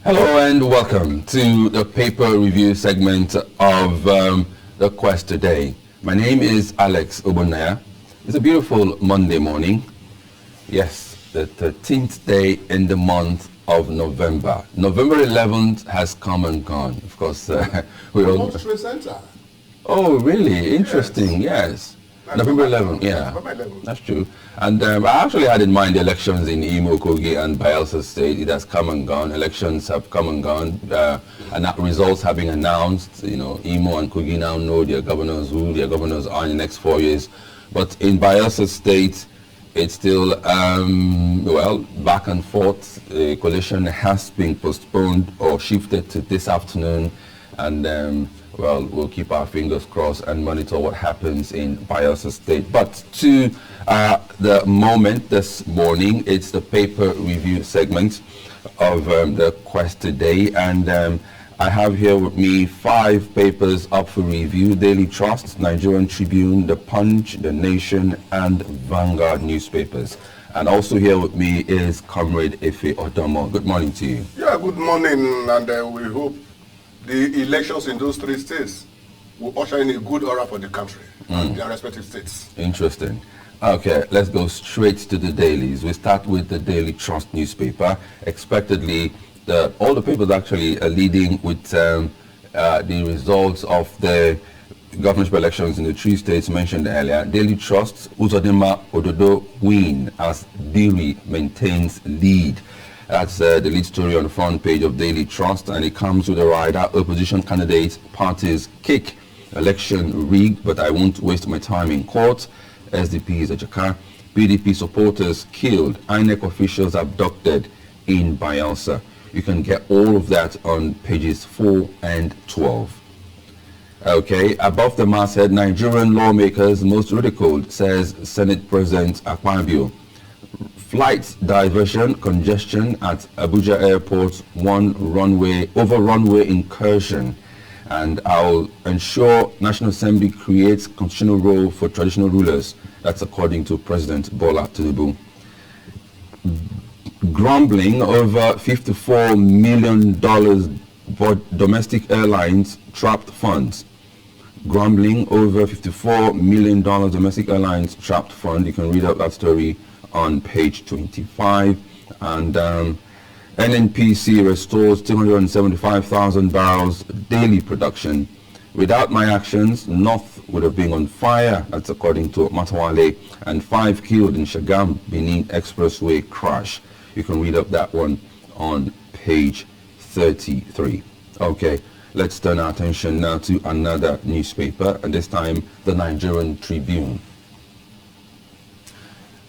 Hello and welcome to the paper review segment of The Quest today. My name is Alex Obunaya. It's a beautiful Monday morning. Yes, the 13th day in the month of November. November 11th has come and gone. Of course, we all... Center. Oh, really? Interesting, yes. November 11th, yeah. November 11th. That's true. And I actually had in mind the elections in Imo, Kogi, and Bayelsa State. It has come and gone. Elections have come and gone. And that results have been announced. You know, Imo and Kogi now know their governors, who their governors are in the next 4 years. But in Bayelsa State, it's still, back and forth. The coalition has been postponed or shifted to this afternoon. And we'll keep our fingers crossed and monitor what happens in Bayelsa State. But to the moment this morning, it's the paper review segment of The Quest today. And I have here with me 5 papers up for review: Daily Trust, Nigerian Tribune, The Punch, The Nation, and Vanguard newspapers. And also here with me is Comrade Efe Odomo. Good morning to you. Yeah, good morning, and we hope the elections in those 3 states will usher in a good aura for the country and their respective states. Interesting. Okay, let's go straight to the dailies. We start with the Daily Trust newspaper. Expectedly, all the papers actually are leading with the results of the governorship elections in the 3 states mentioned earlier. Daily Trust, Uzodinma Ododo win as Biri maintains lead. That's the lead story on the front page of Daily Trust, and it comes with a rider: opposition candidates, parties kick, election rigged, but I won't waste my time in court. SDP is a Jakar. PDP supporters killed, INEC officials abducted in Bayelsa. You can get all of that on pages 4 and 12. Okay, above the masthead, Nigerian lawmakers most ridiculed, says Senate President Akpabio. Flight diversion, congestion at Abuja Airport, over runway incursion. And I'll ensure National Assembly creates constitutional role for traditional rulers. That's according to President Bola Tinubu. Grumbling over $54 million for domestic airlines trapped funds. Grumbling over $54 million domestic airlines trapped fund. You can read out that story on page 25. And NNPC restores 275,000 barrels daily production. Without my actions, North would have been on fire. That's according to Matawale. And 5 killed in Shagam Benin Expressway crash. You can read up that one on page 33. Okay, let's turn our attention now to another newspaper, and this time the Nigerian Tribune.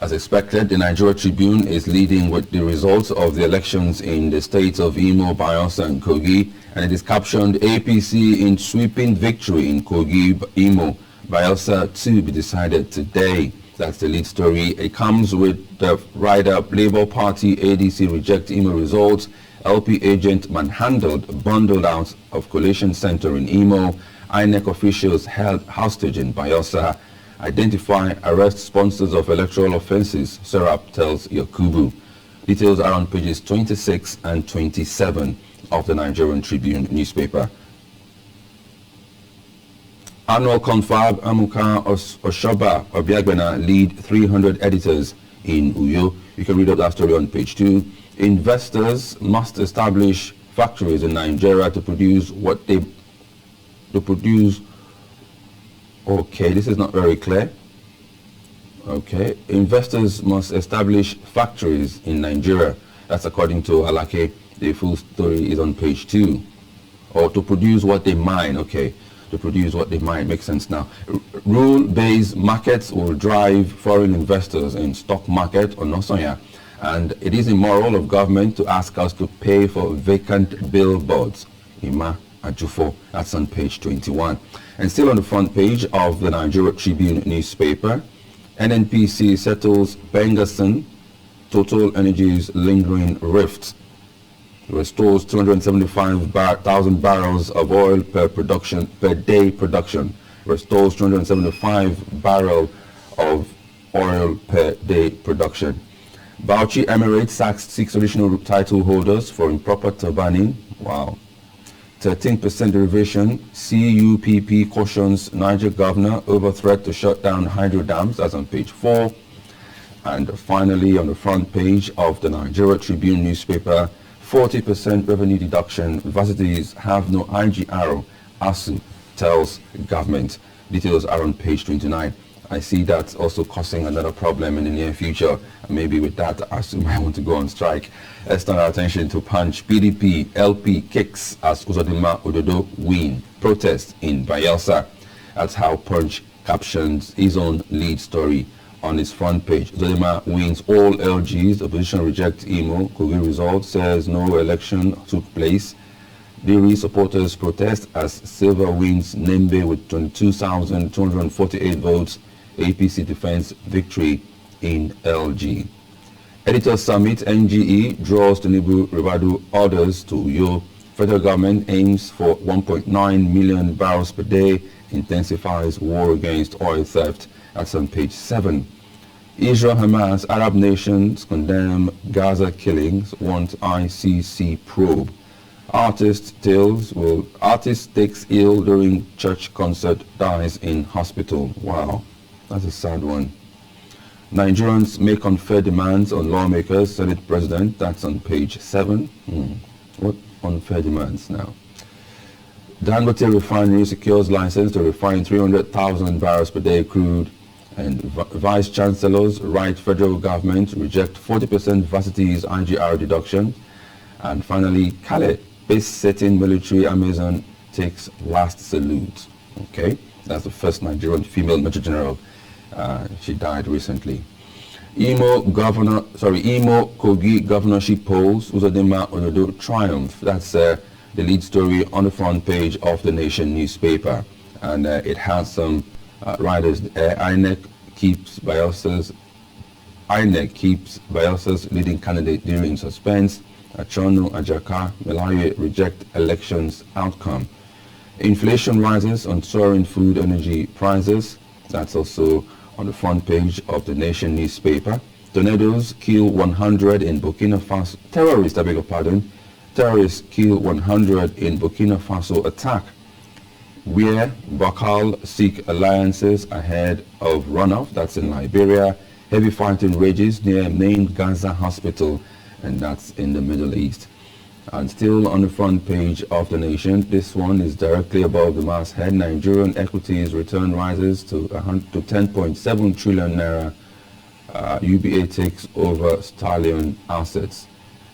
As expected, the Nigeria Tribune is leading with the results of the elections in the states of Imo, Bayelsa, and Kogi, and it is captioned APC in sweeping victory in Kogi, Imo, Bayelsa to be decided today. That's the lead story. It comes with the write-up: Labour Party ADC reject Imo results, LP agent manhandled, bundled out of collation center in Imo, INEC officials held hostage in Bayelsa. Identify, arrest sponsors of electoral offences, Serap tells Yakubu. Details are on pages 26 and 27 of the Nigerian Tribune newspaper. Annual confab, Amuka Oshoba Obiagbena lead 300 editors in Uyo. You can read up that story on page 2. Investors must establish factories in Nigeria to produce what they produce. Okay, this is not very clear. Okay, investors must establish factories in Nigeria. That's according to Alake. The full story is on page 2. Or to produce what they mine. Okay, to produce what they mine makes sense now. Rule-based markets will drive foreign investors in stock market or Nosonya. And it is immoral of government to ask us to pay for vacant billboards. Ima Ajufo. That's on page 21. And still on the front page of the Nigeria Tribune newspaper, NNPC settles Bengason, Total Energy's lingering rift. Restores 275,000 barrels of oil per day production. Restores 275 barrels of oil per day production. Bauchi Emirates sacks 6 additional title holders for improper turbaning. Wow. 13% derivation. CUPP cautions Niger governor over threat to shut down hydro dams. That's on page 4. And finally, on the front page of the Nigeria Tribune newspaper, 40% revenue deduction. Universities have no IGR. ASU tells government. Details are on page 29. I see that's also causing another problem in the near future. And maybe with that, ASU might want to go on strike. Let's turn our attention to Punch. PDP LP kicks as Uzodinma Ododo win. Protest in Bayelsa. That's how Punch captions his own lead story on its front page. Uzodinma wins all LGs. The opposition rejects Imo. Kogi result says no election took place. Diri supporters protest as Silver wins Nembe with 22,248 votes. APC defends victory in LG. Editor Summit NGE draws Tinubu Ribadu orders to Uyo. Federal government aims for 1.9 million barrels per day. Intensifies war against oil theft. That's on page 7. Israel, Hamas, Arab nations condemn Gaza killings. Want ICC probe. Artist takes ill during church concert, dies in hospital. Wow, that's a sad one. Nigerians make unfair demands on lawmakers, Senate President. That's on page 7. What unfair demands now? Dangote Refinery secures license to refine 300,000 barrels per day crude. And vice chancellors write federal government reject 40% varsities IGR deduction. And finally, Calais base setting military Amazon takes last salute. Okay, that's the first Nigerian female Major General. She died recently. Imo Kogi governorship polls. Uzodinma Ododo triumph. That's the lead story on the front page of the Nation newspaper, and it has some riders. INEC keeps Bayelsa's leading candidate during suspense. Achono Ajaka Melaye reject elections outcome. Inflation rises on soaring food energy prices. That's also on the front page of the Nation newspaper. Tornadoes kill 100 in Burkina Faso. Terrorists kill 100 in Burkina Faso attack. Where Bakal seek alliances ahead of runoff. That's in Liberia. Heavy fighting rages near main Gaza hospital, and that's in the Middle East. And still on the front page of the Nation, this one is directly above the masthead. Nigerian equities return rises to 10.7 trillion naira. UBA takes over Stallion assets.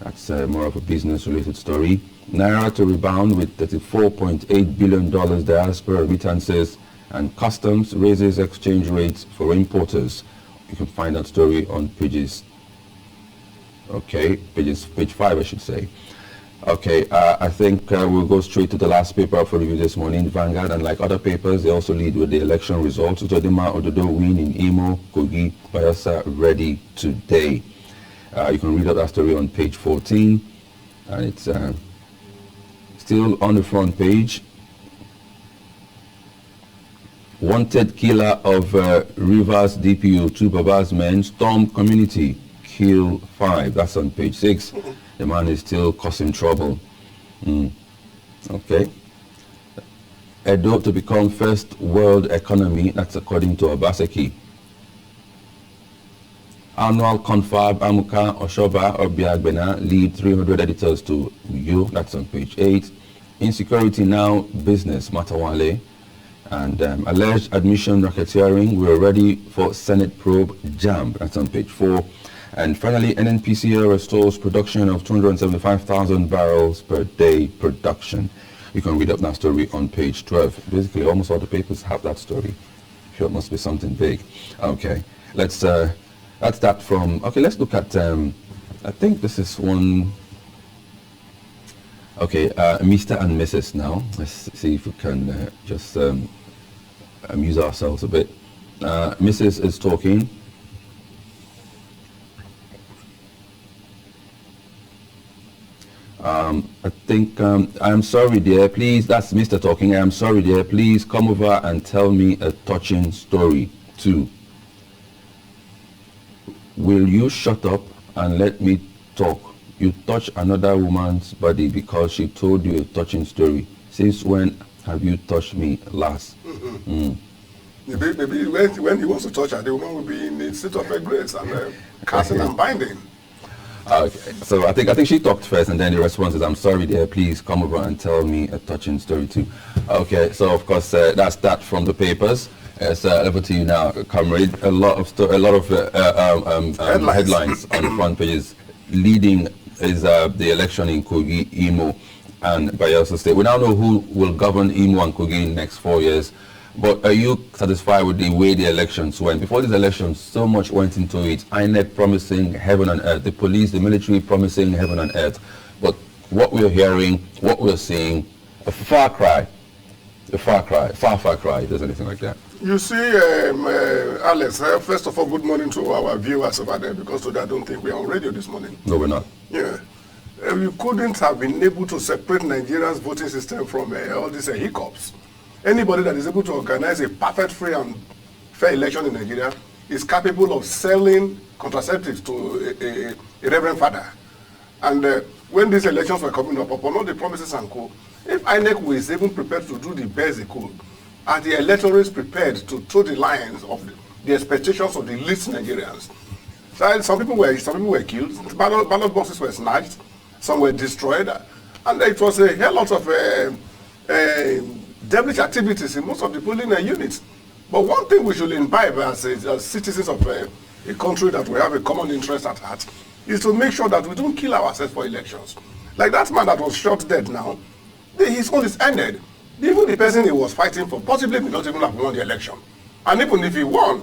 That's more of a business-related story. Naira to rebound with $34.8 billion diaspora remittances, and customs raises exchange rates for importers. You can find that story on page 5, I should say. Okay, I think we'll go straight to the last paper for review this morning, Vanguard, and like other papers, they also lead with the election results. Uzodinma Ododo win in Imo, Kogi, Bayelsa ready today. You can read out that story on page 14, and it's still on the front page. Wanted killer of Rivers DPO, 2 Baba's men, storm community, kill 5. That's on page 6. The man is still causing trouble. Okay. Edo to become first world economy. That's according to Obaseki. Annual confab Amuka Oshoba Obiagbena lead 300 editors to Uyo. That's on page 8. Insecurity now business Matawale. And alleged admission racketeering. We're ready for Senate probe jam. That's on page 4. And finally, NNPCL restores production of 275,000 barrels per day production. You can read up that story on page 12. Basically, almost all the papers have that story. Sure, it must be something big. Okay, that's that from. Okay, let's look at. I think this is one. Okay, Mr. and Mrs. now. Let's see if we can just amuse ourselves a bit. Mrs. is talking. I think, I'm sorry dear, please, that's Mr. talking. I'm sorry dear, please come over and tell me a touching story too. Will you shut up and let me talk. You touch another woman's body because she told you a touching story. Since when have you touched me last? Maybe when he wants to touch her, the woman will be in a state of grace and casting and binding. Okay, so I think she talked first, and then the response is, "I'm sorry, dear. Please come over and tell me a touching story too." Okay, so of course that's that from the papers. It's over to you now, comrade. A lot of headlines on the front pages. Leading is the election in Kogi, Imo, and Bayelsa State. We now know who will govern Imo and Kogi in the next 4 years. But are you satisfied with the way the elections went? Before these elections, so much went into it. INEC promising heaven and earth. The police, the military promising heaven and earth. But what we're hearing, what we're seeing, a far cry, far cry, if there's anything like that. You see, Alex, first of all, good morning to our viewers over there, because today I don't think we are on radio this morning. No, we're not. Yeah. You couldn't have been able to separate Nigeria's voting system from all these hiccups. Anybody that is able to organize a perfect, free and fair election in Nigeria is capable of selling contraceptives to a reverend father. And when these elections were coming up, upon all the promises and co, if INEC was even prepared to do the best they could, and the electorate prepared to toe the lines of the expectations of the least Nigerians, so some people were killed, ballot boxes were snatched, some were destroyed, and it was a hell lot of devilish activities in most of the polling units. But one thing we should imbibe as citizens of a country that we have a common interest at heart is to make sure that we don't kill ourselves for elections. Like that man that was shot dead now, his own is ended. Even the person he was fighting for possibly may not even have won the election. And even if he won,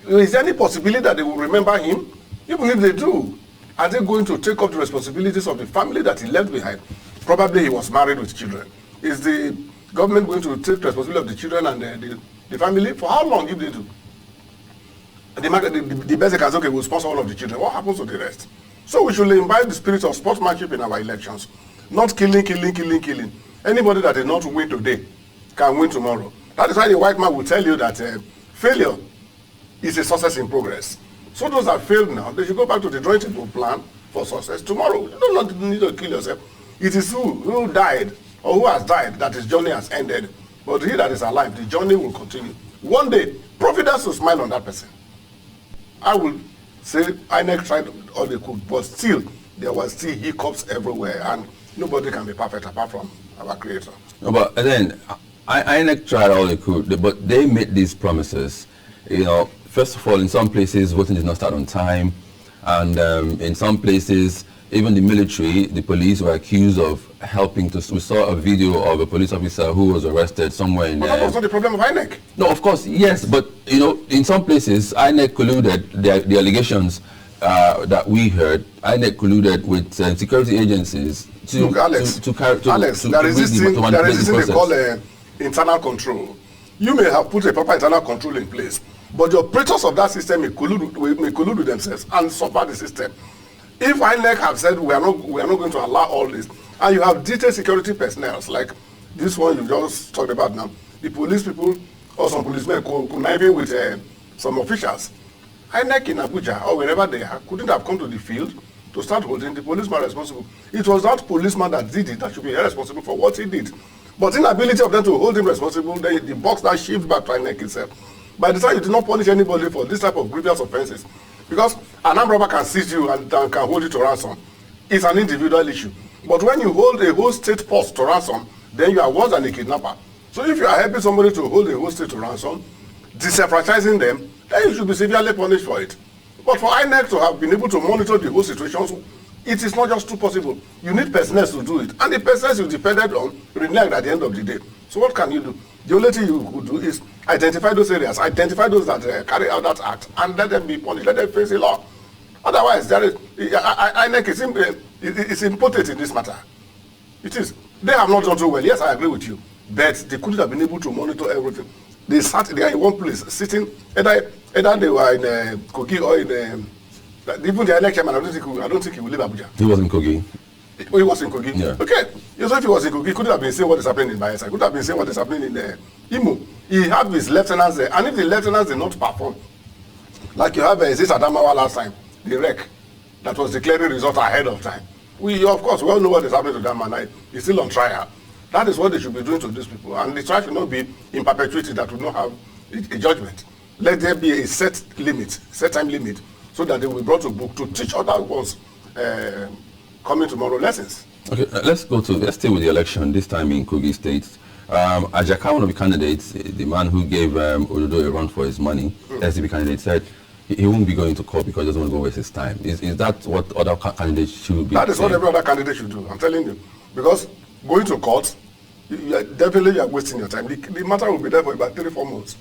is there any possibility that they will remember him? Even if they do, are they going to take up the responsibilities of the family that he left behind? Probably he was married with children. Is the government going to take responsibility of the children and the family? For how long if they do? The best they can say, okay, we'll sponsor all of the children. What happens to the rest? So we should imbibe the spirit of sportsmanship in our elections. Not killing. Anybody that did not win today can win tomorrow. That is why the white man will tell you that failure is a success in progress. So those that failed now, they should go back to the drawing table plan for success tomorrow. You do not need to kill yourself. It is who died or who has died that his journey has ended. But he that is alive, the journey will continue. One day, Providence will smile on that person. I will say INEC tried all they could, but still, there were still hiccups everywhere, and nobody can be perfect apart from our Creator. No, but then, INEC tried all they could, but they made these promises. You know, first of all, in some places, voting did not start on time, and in some places, even the military, the police were accused of helping to. We saw a video of a police officer who was arrested somewhere in. But that was not the problem of INEC. No, of course, yes, but you know, in some places, INEC colluded. The allegations that we heard, INEC colluded with security agencies to. Look, Alex, there is this thing they call internal control. You may have put a proper internal control in place, but the operators of that system may collude with themselves and subvert the system. If INEC have said we are not going to allow all this, and you have detailed security personnel like this one you just talked about now, the police people or some policemen conniving with some officials, INEC in Abuja or wherever they are couldn't have come to the field to start holding the policeman responsible. It was that policeman that did it that should be responsible for what he did. But inability of them to hold him responsible, then the box now shifts back to INEC itself. By the time you did not punish anybody for this type of grievous offenses, because an armed robber can seize you and can hold you to ransom. It's an individual issue. But when you hold a whole state force to ransom, then you are worse than a kidnapper. So if you are helping somebody to hold a whole state to ransom, disenfranchising them, then you should be severely punished for it. But for INEC to have been able to monitor the whole situation, it is not just too possible. You need personnel to do it. And the personnel you depended on reneged at the end of the day. So what can you do? The only thing you could do is identify those areas, identify those that carry out that act, and let them be punished, let them face the law. Otherwise, INEC is impotent in this matter. It is. They have not done so well. Yes, I agree with you. But they couldn't have been able to monitor everything. They are in one place, sitting, either they were in Kogi or in even the INEC chairman, I don't think he will leave Abuja. He was in Kogi. He was in Kogi? Yeah. Okay. So if he was in Kogi, he couldn't have been saying what is happening in Bayelsa. He could have been saying what is happening in Imo. He had his lieutenants there. And if the lieutenants did not perform, like you have Zis Adamawa last time, the wreck, that was declaring results ahead of time. Of course, we all know what is happening to that man. He's still on trial. That is what they should be doing to these people. And the trial should not be in perpetuity, that will not have a judgment. Let there be a set time limit, so that they will be brought to book to teach other ones coming tomorrow lessons. Okay, let's stay with the election, this time in Kogi State. Ajaka, one of the candidates, the man who gave Ododo a run for his money, SDP candidate, said he won't be going to court because he doesn't want to go waste his time. Is that what other candidates should be That is saying? what every other candidate should do, I'm telling you. Because going to court, you are wasting your time. The matter will be there for about 3-4 months.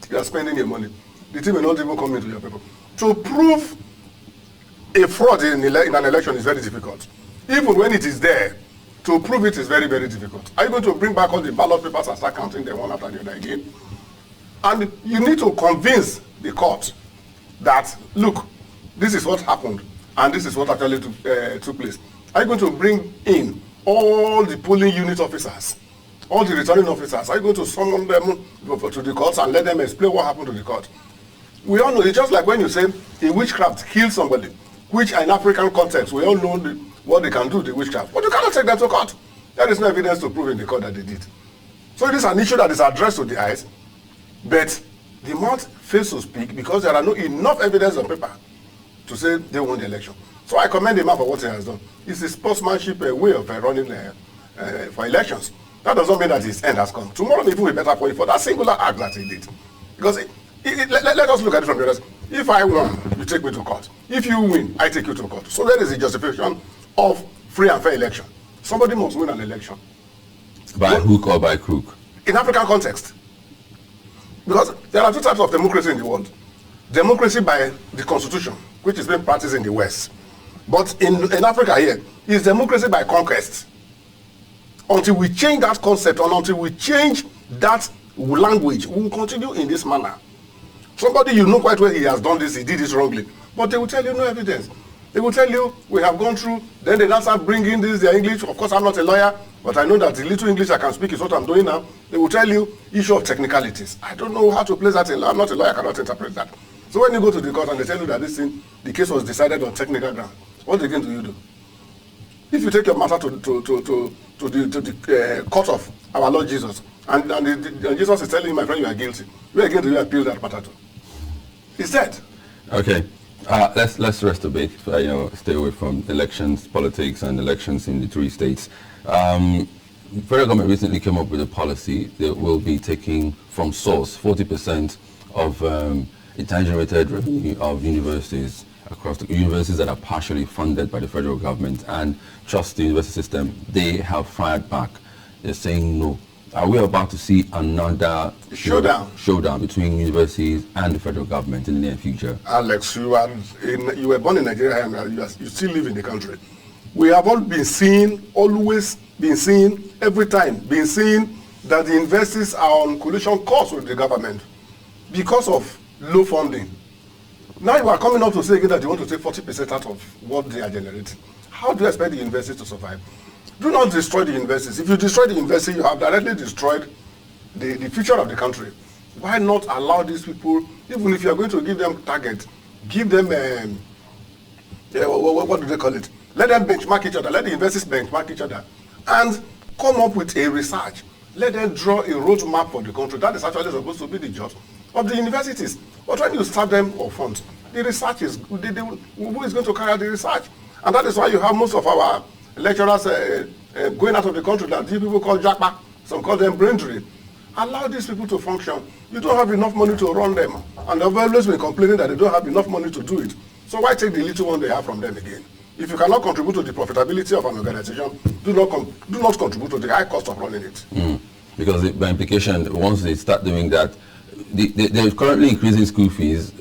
You are spending your money. The team will not even come into your paper. To prove a fraud in an election is very difficult. Even when it is there, to prove it is very, very difficult. Are you going to bring back all the ballot papers and start counting them one after the other again? And you need to convince the court that, look, this is what happened, and this is what actually took place. Are you going to bring in all the polling unit officers, all the returning officers? Are you going to summon them to the courts and let them explain what happened to the court? We all know, it's just like when you say a witchcraft kills somebody, which in African context, we all know what they can do, the witchcraft. But you cannot take them to court. There is no evidence to prove in the court that they did. So it is an issue that is addressed to the eyes, but the mouth fails to speak because there are not enough evidence on paper to say they won the election. So I commend the man for what he has done. It's a sportsmanship way of running for elections. That does not mean that his end has come. Tomorrow people will be better for him for that singular act that he did. Because let us look at it from the other side. If I won, you take me to court. If you win, I take you to court. So that is the justification of free and fair election. Somebody must win an election. By hook or by crook? In African context. Because there are two types of democracy in the world. Democracy by the constitution, which is being practiced in the West. But in Africa here, it's democracy by conquest. Until we change that concept, and until we change that language, we will continue in this manner. Somebody you know quite well, he has done this, he did this wrongly. But they will tell you no evidence. They will tell you, we have gone through, then they now start bringing this, their English. Of course, I'm not a lawyer, but I know that the little English I can speak is what I'm doing now. They will tell you issue of technicalities. I don't know how to place that in law. I'm not a lawyer, I cannot interpret that. So when you go to the court and they tell you that this thing, the case was decided on technical ground, what again do you do? If you take your matter to the court of our Lord Jesus, and Jesus is telling you, my friend, you are guilty, where again do you appeal that matter to? He's dead. Okay. Let's rest a bit. Stay away from elections, politics, and elections in the 3 states. The federal government recently came up with a policy that will be taking from source 40% of intangible revenue of universities across the universities that are partially funded by the federal government, and trust the university system. They have fired back. They're saying no. Are we about to see another showdown between universities and the federal government in the near future? Alex, you were born in Nigeria and you still live in the country. We have all been seeing, always been seeing, every time been seeing that the universities are on collision course with the government because of low funding. Now you are coming up to say again that you want to take 40% out of what they are generating. How do you expect the universities to survive? Do not destroy the universities. If you destroy the university, you have directly destroyed the future of the country. Why not allow these people, even if you are going to give them target, give them, what do they call it? Let them benchmark each other. Let the universities benchmark each other. And come up with a research. Let them draw a roadmap for the country. That is actually supposed to be the job of the universities. But when you start them or fund, the research is, who is going to carry out the research? And that is why you have most of our lecturers going out of the country that these people call jackpot, some call them brain drain. Allow these people to function. You don't have enough money to run them. And they've always been complaining that they don't have enough money to do it. So why take the little one they have from them again? If you cannot contribute to the profitability of an organization, do not contribute to the high cost of running it. Because by implication, once they start doing that, they're currently increasing school fees.